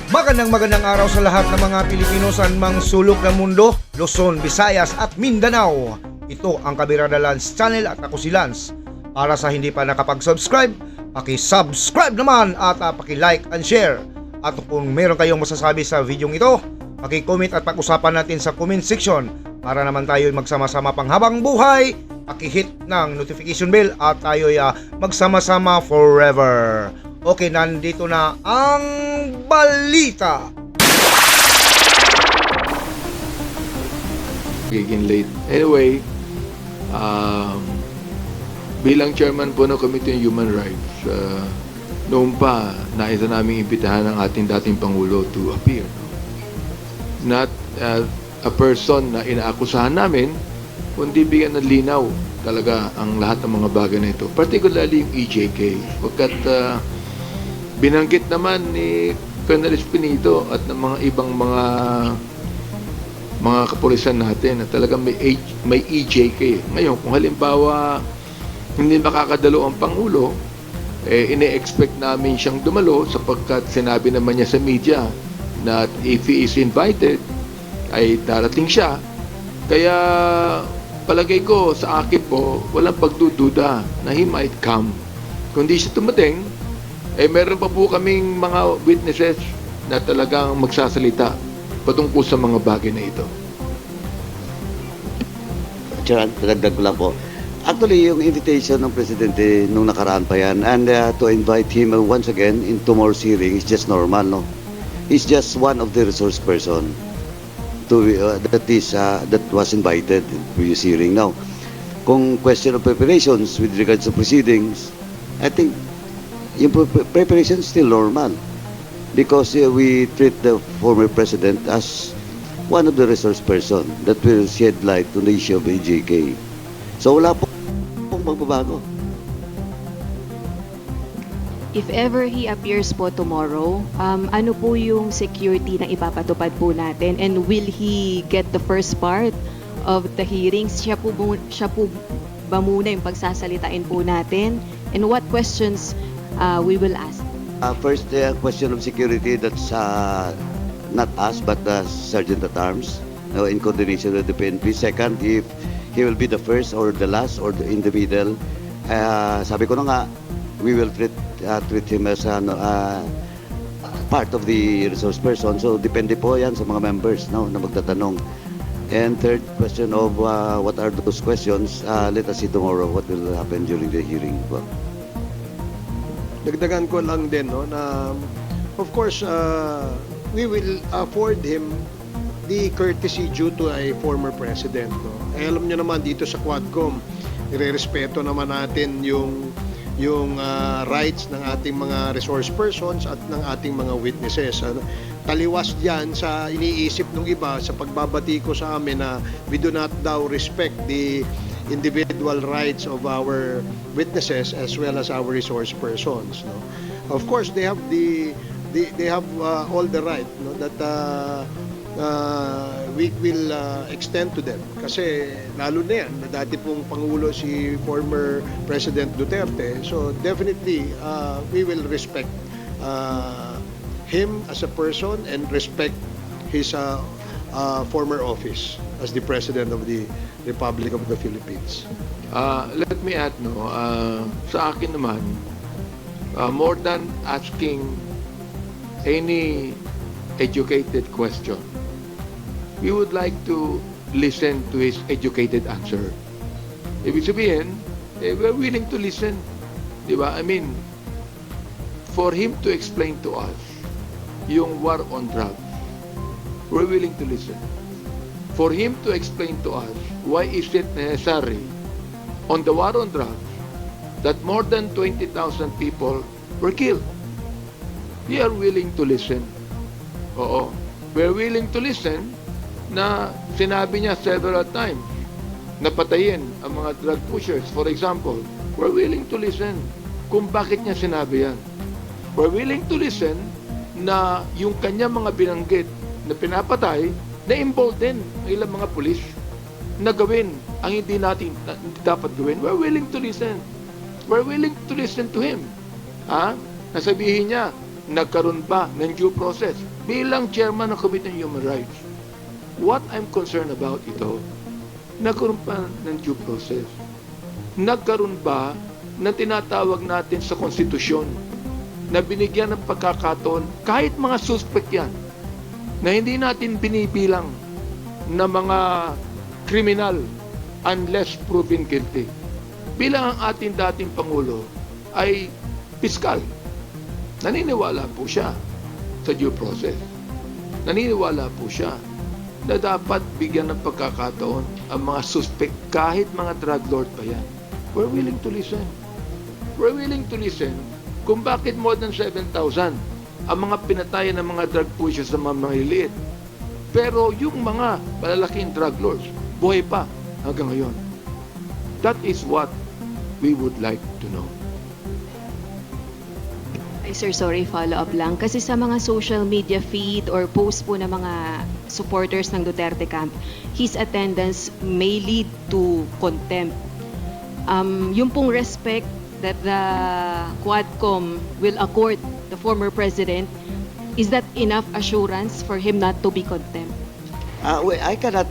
Magandang araw sa lahat ng mga Pilipino sa mang sulok ng mundo, Luzon, Visayas at Mindanao. Ito ang Kabirada Lance Channel at ako si Lance. Para sa hindi pa nakapag-subscribe, paki-subscribe naman at paki-like and share. At kung meron kayong masasabi sa video ito, paki-comment at pag-usapan natin sa comment section para naman tayo magsama-sama panghabang buhay. Paki-hit ng notification bell at tayo magsama-sama forever. Okay, nandito na ang balita. Giging late. Anyway, bilang chairman po ng Committee on Human Rights, noon pa, nais naming imbitahan ang ating dating Pangulo to appear. Not a person na inaakusahan namin, kundi bigyan ng linaw talaga ang lahat ng mga bagay na ito. Particularly yung EJK. Pagkat binanggit naman ni Colonel Espinito at ng mga ibang mga kapulisan natin na talagang may EJK. Ngayon, kung halimbawa hindi makakadalo ang Pangulo, ine-expect namin siyang dumalo sapagkat sinabi naman niya sa media na if he is invited, ay darating siya. Kaya palagay ko sa akin po, walang pagdududa na he might come. Kung di siya tumating, meron pa po kaming mga witnesses na talagang magsasalita patungkol sa mga bagay na ito. Chair, dagdag ko lang po. Actually, yung invitation ng Presidente nung nakaraan pa yan, and to invite him once again in tomorrow's hearing is just normal, no? He's just one of the resource person that was invited in previous hearing. Now, kung question of preparations with regards to proceedings, I think yung preparation is still normal because we treat the former president as one of the resource person that will shed light on the issue of EJK. So wala pong magbabago. If ever he appears po tomorrow, ano po yung security na ipapatupad po natin, and will he get the first part of the hearings? Siya po ba muna yung pagsasalitain po natin? And what questions we will ask? First, question of security, that's not us but Sergeant at Arms in coordination with the PNP. Second, if he will be the first or the last or in the middle, sabi ko na nga, we will treat him as part of the resource person. So depende po yan sa mga members, no, na magtatanong. And third question of what are those questions, let us see tomorrow what will happen during the hearing. Dagdagan ko lang din, no, na of course we will afford him the courtesy due to a former president, no. Alam niyo naman dito sa Quadcom, irerespeto naman natin yung rights ng ating mga resource persons at ng ating mga witnesses. Taliwas diyan sa iniisip ng iba sa pagbabati ko sa amin na we do not daw respect the individual rights of our witnesses as well as our resource persons, no. Of course they have all the right, no, that we will extend to them kasi lalo na yan na dati pong Pangulo si former President Duterte, so definitely we will respect him as a person and respect his former office as the President of the Republic of the Philippines. Let me add, no, sa akin naman, more than asking any educated question, we would like to listen to his educated answer. Ibig sabihin, we're willing to listen. Di ba? I mean, for him to explain to us yung war on drugs, we're willing to listen. For him to explain to us why is it necessary on the war on drugs that more than 20,000 people were killed. We are willing to listen. Oo. We're willing to listen na sinabi niya several times na patayin ang mga drug pushers. For example, we're willing to listen kung bakit niya sinabi yan. We're willing to listen na yung kanya mga binanggit na pinapatay na involved din ang ilang mga pulis na gawin ang hindi dapat gawin. We're willing to listen. We're willing to listen to him. Nasabihin niya, nagkaroon ba ng due process? bilang chairman ng Committee on Human Rights, what I'm concerned about ito, nagkaroon pa ng due process. Nagkaroon ba ng tinatawag natin sa konstitusyon na binigyan ng pagkakataon kahit mga suspect yan na hindi natin binibilang na mga kriminal unless proven guilty. Bilang ang ating dating Pangulo ay piskal. Naniniwala po siya sa due process. Naniniwala po siya na dapat bigyan ng pagkakataon ang mga suspect kahit mga drug lord pa yan. We're willing to listen. We're willing to listen kung bakit more than 7,000 ang mga pinatayan ng mga drug pushers na mga maliliit. Pero yung mga malalaking drug lords, buhay pa hanggang ngayon. That is what we would like to know. Ay sir, sorry, follow-up lang. Kasi sa mga social media feed or post po ng mga supporters ng Duterte camp, his attendance may lead to contempt. Yung pong respect that the Quadcom will accord the former president, is that enough assurance for him not to be contempt? I cannot,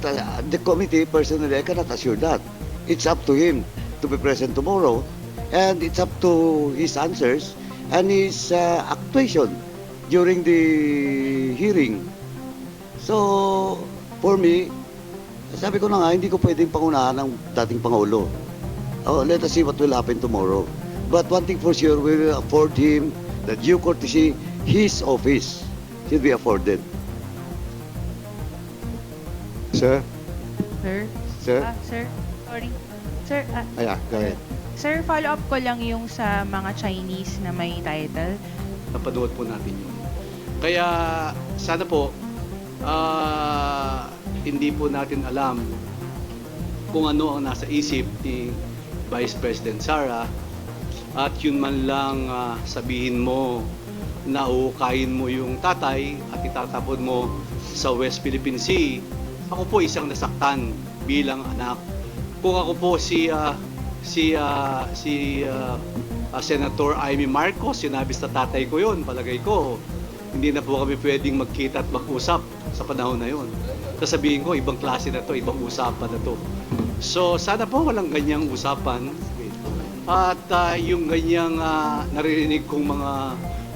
the committee personally, I cannot assure that. It's up to him to be present tomorrow, and it's up to his answers and his actuation during the hearing. So, for me, sabi ko na nga, hindi ko pwedeng pangunahan ng dating Pangulo. Oh, let us see what will happen tomorrow. But one thing for sure, we will afford him the due courtesy, his office should be afforded. Sir? Sir? Sir? Sir? Sorry. Sir, Ayan, go ahead. sir, follow-up ko lang yung sa mga Chinese na may title. Napanood po natin yun. Kaya sana po hindi po natin alam kung ano ang nasa isip ni Vice President Sara at yun man lang sabihin mo na uukayin mo yung tatay at itatapon mo sa West Philippine Sea. Ako po isang nasaktan bilang anak. Kung ako po si Senator Amy Marcos, sinabi sa tatay ko yon, palagay ko, hindi na po kami pwedeng magkita at mag-usap sa panahon na yon. Sasabihin ko, ibang klase na to, ibang usapan na to. So, sana po walang ganyang usapan. At yung ganyang naririnig kong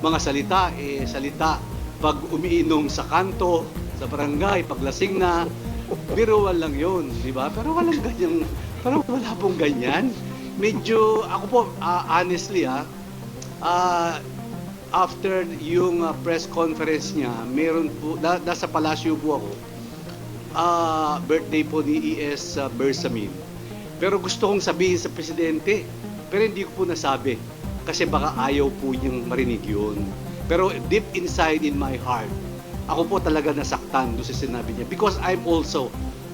mga salita, salita pag umiinom sa kanto, sa barangay, paglasing na, biruan lang yun, di ba? Pero walang ganyang, parang wala pong ganyan. Medyo, ako po, honestly, after yung press conference niya, meron po, nasa palasyo po ako, birthday po ni E.S. Bersamin. Pero gusto kong sabihin sa presidente, pero hindi ko po nasabi. Kasi baka ayaw po niyang marinig yun. Pero deep inside in my heart, ako po talaga nasaktan doon sa sinabi niya. Because I'm also,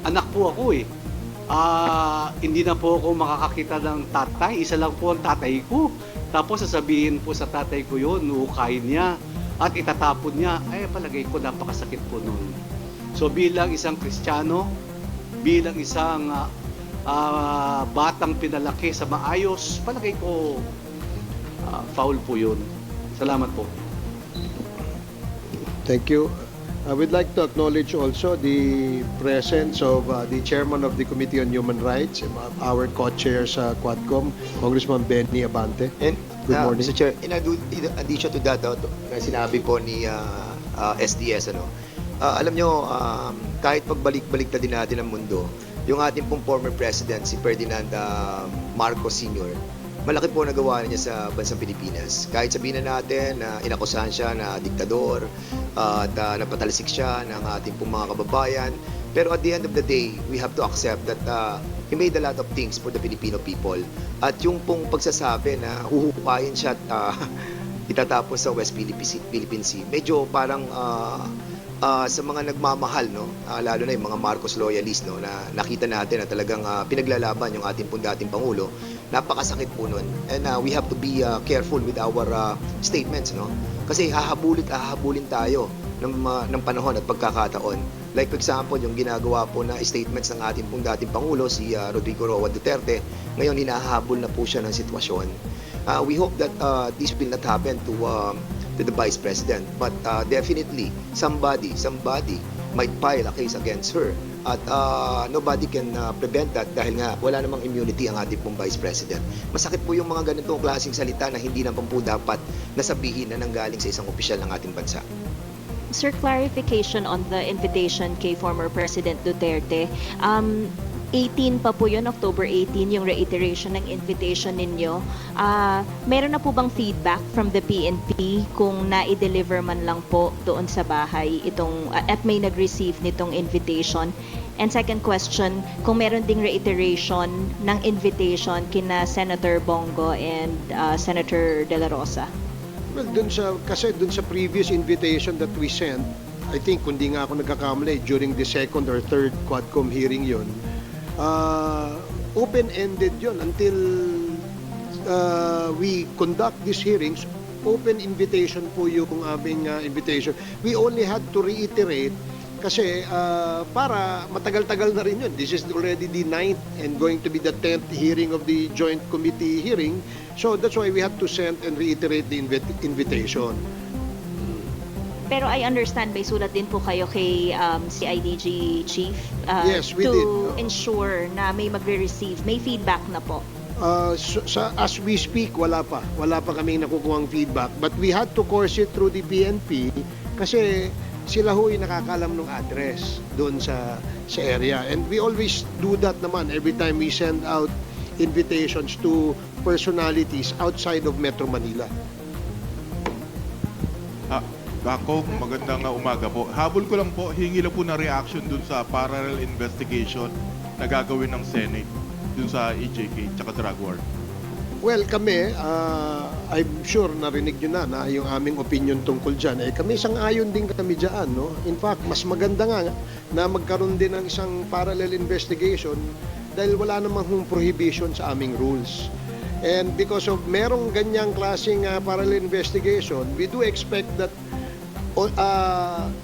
anak po ako eh. Hindi na po ako makakakita ng tatay. Isa lang po ang tatay ko. Tapos sasabihin po sa tatay ko yun, nuukayin niya at itatapon niya. Ay, palagay ko napakasakit po noon. So bilang isang Kristiyano, bilang isang batang pinalaki sa maayos, palagay ko foul po yun. Salamat po. Thank you. I would like to acknowledge also the presence of the chairman of the Committee on Human Rights, our co-chair sa Quadcom, Congressman Benny Abante. And, Good morning. Mr. Chair, in addition to that, na sinabi po ni SDS, alam nyo, kahit pagbalik-balik na din natin ang mundo, yung ating pong former president, si Ferdinand Marcos Sr., malaki po nagawa niya sa bansang Pilipinas. Kahit sabihin na natin na inakusahan siya na diktador at napatalsik siya ng ating pong mga kababayan. Pero at the end of the day, we have to accept that he made a lot of things for the Filipino people. At yung pong pagsasabi na huhupayin siya at itatapos sa West Philippine Sea, medyo parang sa mga nagmamahal, lalo na yung mga Marcos loyalists, na nakita natin na talagang pinaglalaban yung ating pong dating Pangulo. Napakasakit po nun. And we have to be careful with our statements, kasi hahabulin tayo ng panahon at pagkakataon. Like for example, yung ginagawa po na statements ng ating pong dating Pangulo, si Rodrigo Roa Duterte, ngayon hinahabol na po siya ng sitwasyon. We hope that this will not happen to the Vice President. But definitely, somebody might file a case against her. At nobody can prevent that dahil nga wala namang immunity ang ating pong Vice President. Masakit po yung mga ganitong klaseng salita na hindi naman po dapat nasabihin na nanggaling sa isang opisyal ng ating bansa. Sir, clarification on the invitation kay former President Duterte. 18 pa po yun, October 18, yung reiteration ng invitation ninyo. Meron na po bang feedback from the PNP kung na-deliver man lang po doon sa bahay itong, at may nag-receive nitong invitation? And second question, kung meron ding reiteration ng invitation kina Senator Bongo and Senator De La Rosa? Well, kasi dun sa previous invitation that we sent, I think, kundi nga ako nagkakamali, during the second or third Quadcom hearing yon, open-ended yon until we conduct these hearings. Open invitation po yung aming invitation. We only had to reiterate kasi para matagal-tagal na rin yun. This is already the 9th and going to be the 10th hearing of the joint committee hearing. So that's why we had to send and reiterate the invitation. Pero I understand, may sulat din po kayo kay CIDG Chief Yes, we to did. ensure na may magre-receive, may feedback na po. As we speak, wala pa kaming nakukuhang feedback. But we had to course it through the PNP kasi sila ho yung nakakalam ng address doon sa area. And we always do that naman every time we send out invitations to personalities outside of Metro Manila. Ako, magandang umaga po. Habol ko lang po, hingi lang po na reaction dun sa parallel investigation na gagawin ng Senate dun sa EJK tsaka drug war. Well, kami, I'm sure narinig nyo na yung aming opinion tungkol dyan. Kami sang-ayon din kami dyan. No? In fact, mas maganda nga na magkaroon din ng isang parallel investigation dahil wala namang prohibition sa aming rules. And because of merong ganyang klaseng parallel investigation, we do expect that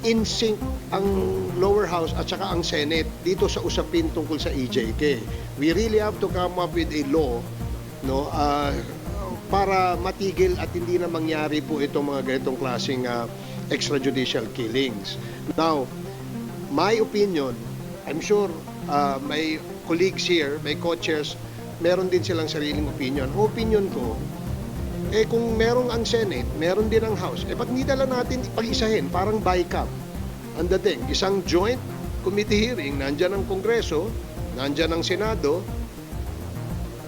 in sync ang lower house at saka ang Senate dito sa usapin tungkol sa EJK. We really have to come up with a law, no, para matigil at hindi na mangyari po itong mga ganitong klaseng extrajudicial killings. Now, my opinion, I'm sure may colleagues here, may co-chairs, meron din silang sariling opinion. Opinion ko, kung merong ang Senate, meron din ang House, ba't hindi na lang natin pag-isahin, parang BICAP. Ang dating, isang joint committee hearing, nandyan ang Kongreso, nandyan ang Senado,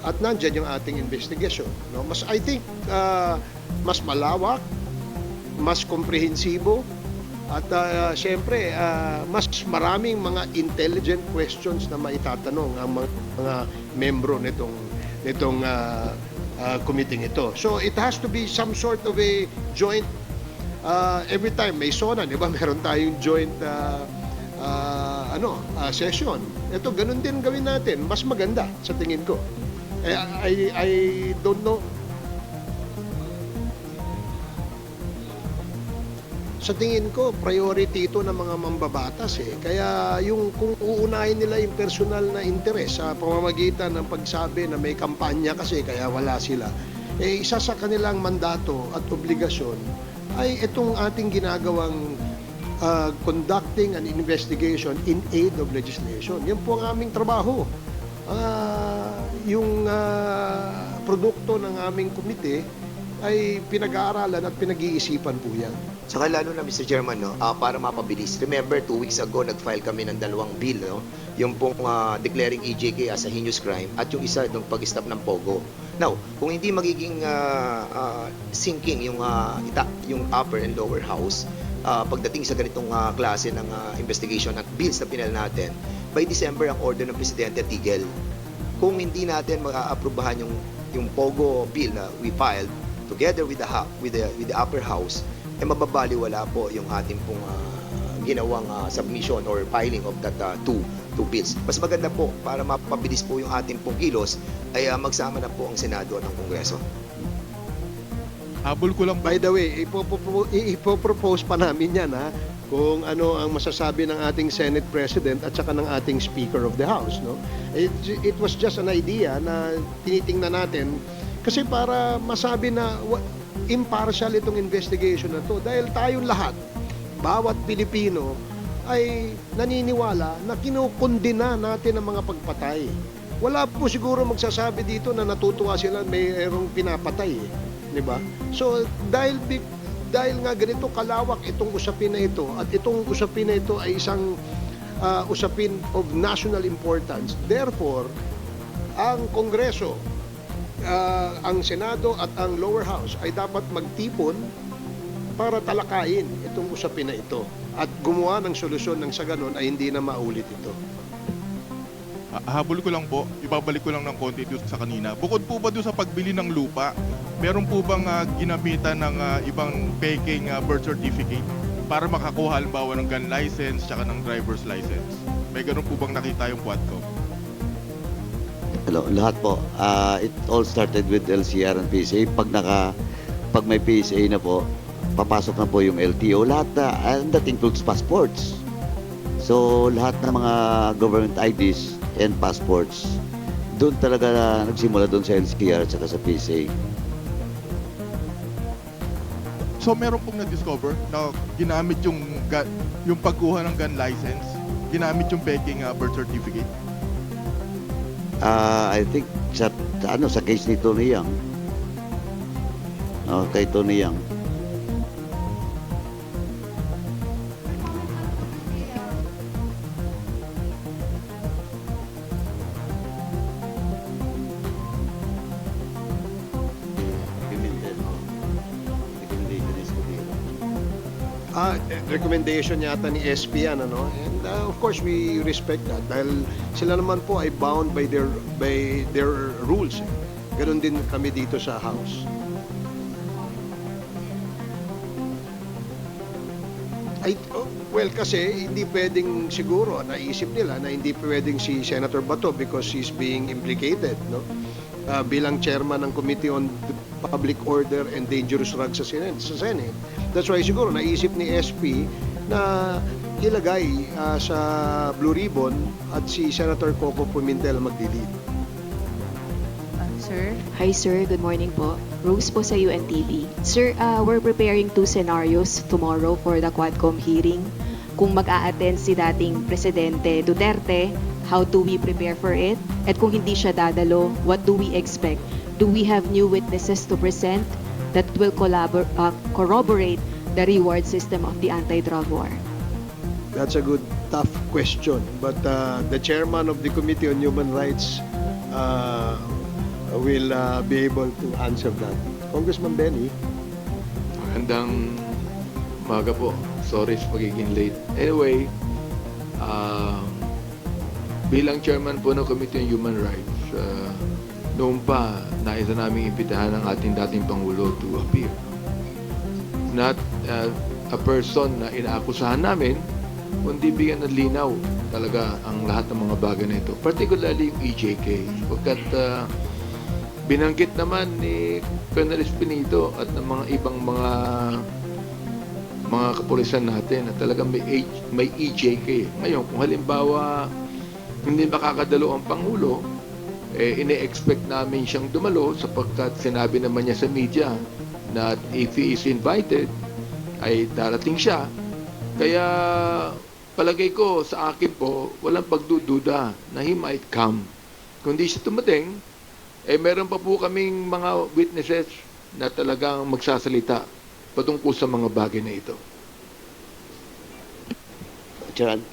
at nandyan yung ating investigation. No? I think, mas malawak, mas komprehensibo, at syempre, mas maraming mga intelligent questions na maitatanong ang mga membro nitong committee ito. So it has to be some sort of a joint, every time may SONA, di ba? Meron tayong joint session. Ito, ganun din gawin natin. Mas maganda sa tingin ko. I don't know. Sa tingin ko, priority ito ng mga mambabatas Kaya kung uunahin nila yung personal na interes sa pamamagitan ng pagsabi na may kampanya kasi kaya wala sila, isa sa kanilang mandato at obligasyon ay itong ating ginagawang conducting an investigation in aid of legislation. Yan po ang aming trabaho. Yung produkto ng aming komite ay pinag-aaralan at pinag-iisipan po yan. Saka lalo na Mr. Chairman, para mapabilis. Remember, 2 weeks ago, nag-file kami ng 2 bill. No? Yung pong declaring EJK as a heinous crime at yung isa ng pag-stop ng POGO. Now, kung hindi magiging sinking yung upper and lower house, pagdating sa ganitong klase ng investigation at bills na pinal natin, by December ang order ng Presidente tigil. Kung hindi natin mag-aaprubahan yung POGO bill na we filed together with the upper house, mababaliwala po yung ating pong ginawang submission or filing of that two bills. Mas maganda po para mapabilis po yung ating pong kilos ay magsama na po ang Senado at ang Kongreso. Habol ko lang po. By the way, ipopropose pa namin yan kung ano ang masasabi ng ating Senate President at saka ng ating Speaker of the House. No? It was just an idea na tinitingnan natin kasi para masabi na impartial itong investigation na to dahil tayong lahat, bawat Pilipino ay naniniwala na kinukundina natin ang mga pagpatay. Wala po siguro magsasabi dito na natutuwa sila mayroong pinapatay, di ba? So dahil nga ganito kalawak itong usapin na ito at itong usapin na ito ay isang usapin of national importance. Therefore, ang Kongreso, ang Senado at ang lower house ay dapat magtipon para talakayin itong usapin na ito at gumawa ng solusyon nang sa ganon ay hindi na maulit ito. Habol ko lang po, ibabalik ko lang ng konti doon sa kanina. Bukod po ba doon sa pagbili ng lupa, meron po bang ginamitan ng ibang peking birth certificate para makakuha halimbawa ng gun license tsaka ng driver's license? May ganun po bang nakita yung Quadcom? Hello, lahat po. It all started with LCR and PSA. Pag may PSA na po, papasok na po yung LTO. Lahat na, and that includes passports. So, lahat ng mga government IDs and passports, doon talaga nagsimula doon sa LCR at saka sa PSA. So meron pong na-discover na ginamit yung pagkuha ng gun license, ginamit yung peking birth certificate? I think sa case ni Tony Yang. Kay Tony Yang. Recommendation yata ni SP yan, ano? And of course we respect that dahil sila naman po ay bound by their rules. Ganon din kami dito sa House. Well, kasi hindi pwedeng siguro, naisip nila na hindi pwedeng si Senator Bato because he's being implicated, no? Bilang chairman ng Committee on Public Order and Dangerous Drugs sa Senate. That's why siguro naisip ni SP na ilagay sa Blue Ribbon at si Senator Coco Pimentel magdi-lead. Sir? Hi sir, good morning po. Rose po sa UNTV. Sir, we're preparing 2 scenarios tomorrow for the Quadcom hearing. Kung mag-a-attend si dating Presidente Duterte, how do we prepare for it? At kung hindi siya dadalo, what do we expect? Do we have new witnesses to present that will corroborate the reward system of the anti-drug war? That's a good, tough question. But the chairman of the Committee on Human Rights will be able to answer that. Congressman Benny. Magandang umaga po. Sorry sa pagiging late. Anyway, bilang chairman po ng Committee on Human Rights, noon pa, nais na namin imbitahan ang ating dating Pangulo to appear. Not a person na inaakusahan namin, kundi bigyan ng linaw talaga ang lahat ng mga bagay na ito. Particularly yung EJK. Pagkat binanggit naman ni Colonel Espinito at ng mga ibang mga kapulisan natin na talagang may EJK. Ngayon, kung halimbawa hindi makakadalo ang Pangulo, ine-expect namin siyang dumalo sapagkat sinabi naman niya sa media na if he is invited, ay darating siya. Kaya palagay ko sa akin po, walang pagdududa na he might come. Kung di siya tumating, meron pa po kaming mga witnesses na talagang magsasalita patungkol sa mga bagay na ito. Chairman,